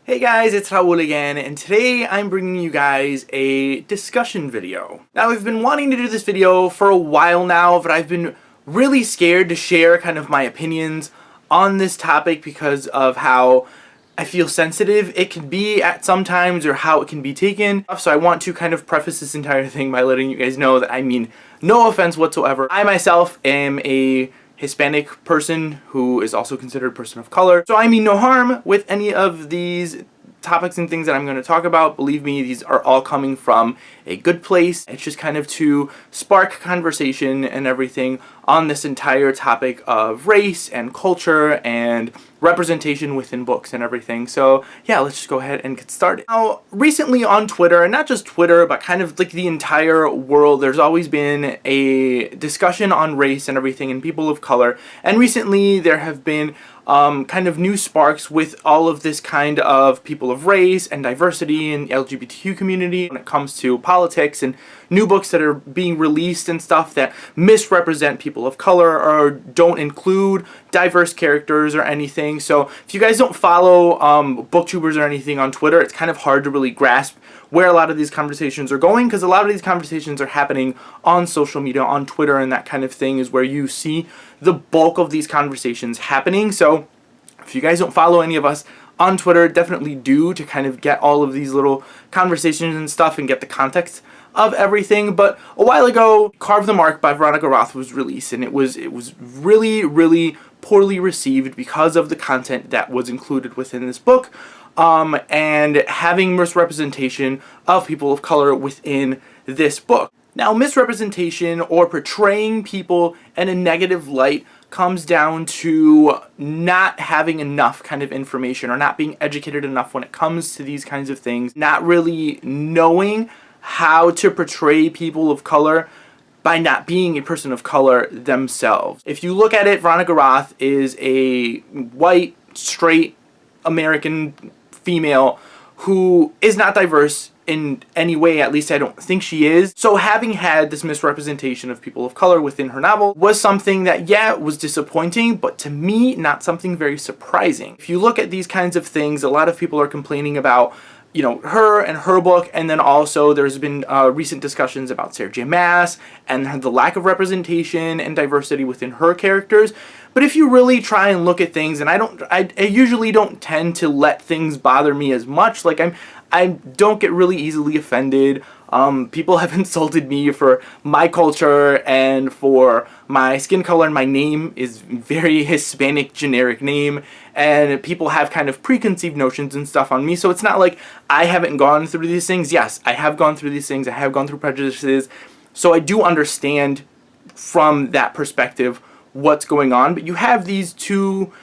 Hey guys, it's Raul again, and today I'm bringing you guys a discussion video. Now, I've been wanting to do this video for a while now, but I've been really scared to share kind of my opinions on this topic because of how I feel sensitive it can be at some times or how it can be taken. So I want to kind of preface this entire thing by letting you guys know that I mean no offense whatsoever. I myself am a Hispanic person who is also considered a person of color. So I mean no harm with any of these topics and things that I'm going to talk about. Believe me, these are all coming from a good place. It's just kind of to spark conversation and everything on this entire topic of race and culture and representation within books and everything. So yeah, let's just go ahead and get started. Now, recently on Twitter, and not just Twitter, but kind of like the entire world, there's always been a discussion on race and everything and people of color. And recently there have been kind of new sparks with all of this kind of people of race and diversity and LGBTQ community when it comes to politics and new books that are being released and stuff that misrepresent people of color or don't include diverse characters or anything. So if you guys don't follow booktubers or anything on Twitter, it's kind of hard to really grasp where a lot of these conversations are going, because a lot of these conversations are happening on social media, on Twitter, and that kind of thing is where you see the bulk of these conversations happening. So if you guys don't follow any of us on Twitter, definitely do, to kind of get all of these little conversations and stuff and get the context of everything. But a while ago, Carve the Mark by Veronica Roth was released, and it was really poorly received because of the content that was included within this book, and having misrepresentation of people of color within this book. Now, misrepresentation or portraying people in a negative light comes down to not having enough kind of information or not being educated enough when it comes to these kinds of things, not really knowing how to portray people of color by not being a person of color themselves. If you look at it, Veronica Roth is a white, straight American female who is not diverse in any way. At least I don't think she is. So having had this misrepresentation of people of color within her novel was something that, yeah, was disappointing, but to me, not something very surprising. If you look at these kinds of things, a lot of people are complaining about, you know, her and her book, and then also there's been recent discussions about Sarah J. Maas and the lack of representation and diversity within her characters. But if you really try and look at things, and I usually don't tend to let things bother me as much. Like I don't get really easily offended. People have insulted me for my culture and for my skin color, and my name is very Hispanic generic name, and people have kind of preconceived notions and stuff on me. So it's not like I haven't gone through these things. Yes, I have gone through these things. I have gone through prejudices. So I do understand from that perspective what's going on. But you have these two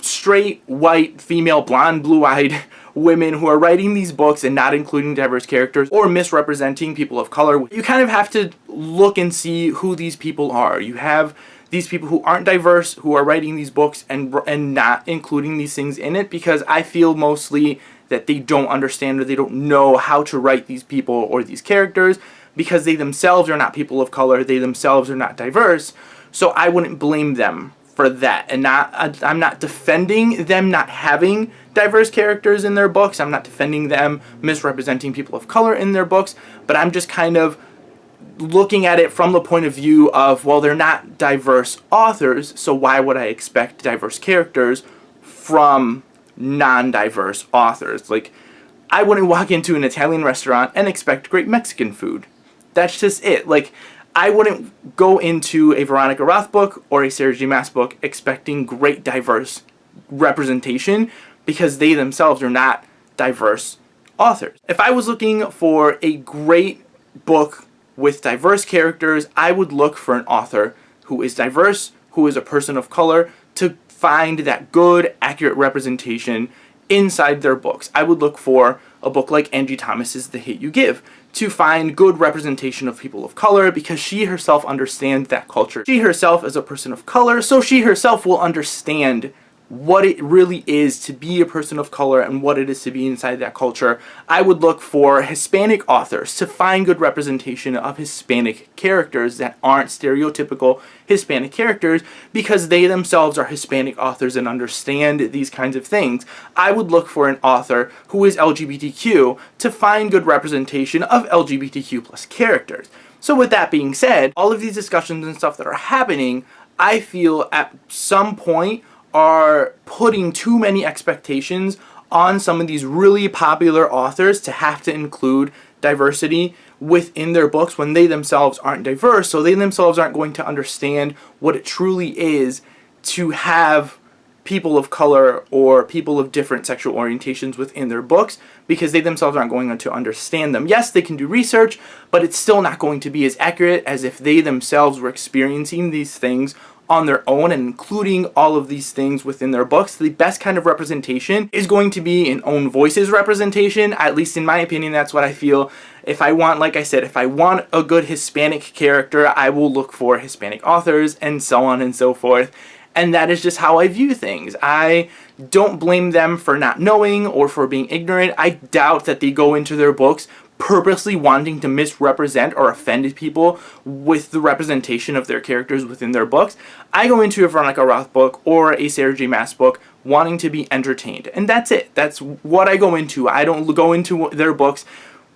straight, white, female, blonde, blue-eyed women who are writing these books and not including diverse characters or misrepresenting people of color. You kind of have to look and see who these people are. You have these people who aren't diverse who are writing these books and not including these things in it, because I feel mostly that they don't understand or they don't know how to write these people or these characters, because they themselves are not people of color, they themselves are not diverse. So I wouldn't blame them for that. And I'm not defending them not having diverse characters in their books. I'm not defending them misrepresenting people of color in their books. But I'm just kind of looking at it from the point of view of, well, they're not diverse authors, so why would I expect diverse characters from non-diverse authors? Like, I wouldn't walk into an Italian restaurant and expect great Mexican food. That's just it. Like, I wouldn't go into a Veronica Roth book or a Sarah J. Maas book expecting great diverse representation, because they themselves are not diverse authors. If I was looking for a great book with diverse characters, I would look for an author who is diverse, who is a person of color, to find that good, accurate representation inside their books. I would look for a book like Angie Thomas's The Hate U Give to find good representation of people of color, because she herself understands that culture. She herself is a person of color, so she herself will understand what it really is to be a person of color and what it is to be inside that culture, I would look for Hispanic authors to find good representation of Hispanic characters that aren't stereotypical Hispanic characters, because they themselves are Hispanic authors and understand these kinds of things. I would look for an author who is LGBTQ to find good representation of LGBTQ plus characters. So with that being said, all of these discussions and stuff that are happening, I feel at some point are putting too many expectations on some of these really popular authors to have to include diversity within their books when they themselves aren't diverse, so they themselves aren't going to understand what it truly is to have people of color or people of different sexual orientations within their books, because they themselves aren't going to understand them. Yes, they can do research, but it's still not going to be as accurate as if they themselves were experiencing these things on their own and including all of these things within their books. The best kind of representation is going to be an own voices representation. At least in my opinion, that's what I feel. If I want, like I said, if I want a good Hispanic character, I will look for Hispanic authors and so on and so forth. And that is just how I view things. I don't blame them for not knowing or for being ignorant. I doubt that they go into their books purposely wanting to misrepresent or offend people with the representation of their characters within their books. I go into a Veronica Roth book or a Sarah J. Maas book wanting to be entertained. And that's it. That's what I go into. I don't go into their books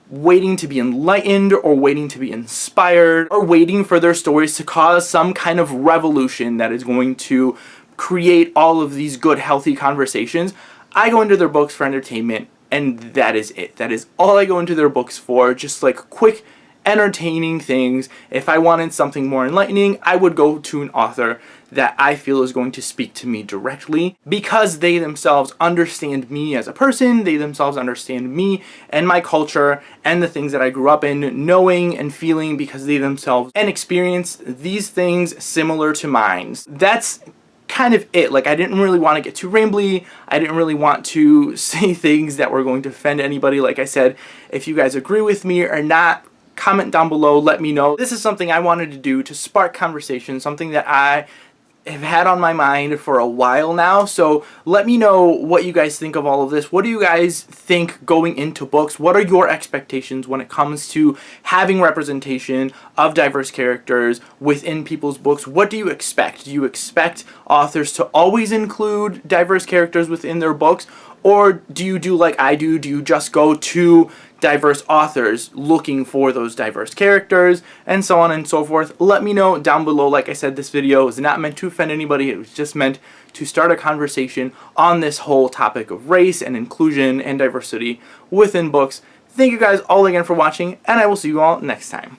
waiting to be enlightened or waiting to be inspired or waiting for their stories to cause some kind of revolution that is going to create all of these good, healthy conversations. I go into their books for entertainment, and that is it. That is all I go into their books for, just like quick, entertaining things. If I wanted something more enlightening, I would go to an author that I feel is going to speak to me directly, because they themselves understand me as a person, they themselves understand me and my culture and the things that I grew up in knowing and feeling, because they themselves and experience these things similar to mine. That's kind of it. Like, I didn't really want to get too rambly. I didn't really want to say things that were going to offend anybody. Like I said, if you guys agree with me or not, comment down below, let me know. This is something I wanted to do to spark conversation, something that I have had on my mind for a while now. So let me know what you guys think of all of this. What do you guys think going into books? What are your expectations when it comes to having representation of diverse characters within people's books? What do you expect? Do you expect authors to always include diverse characters within their books? Or do you do like I do? Do you just go to diverse authors looking for those diverse characters and so on and so forth? Let me know down below. Like I said, this video was not meant to offend anybody. It was just meant to start a conversation on this whole topic of race and inclusion and diversity within books. Thank you guys all again for watching, and I will see you all next time.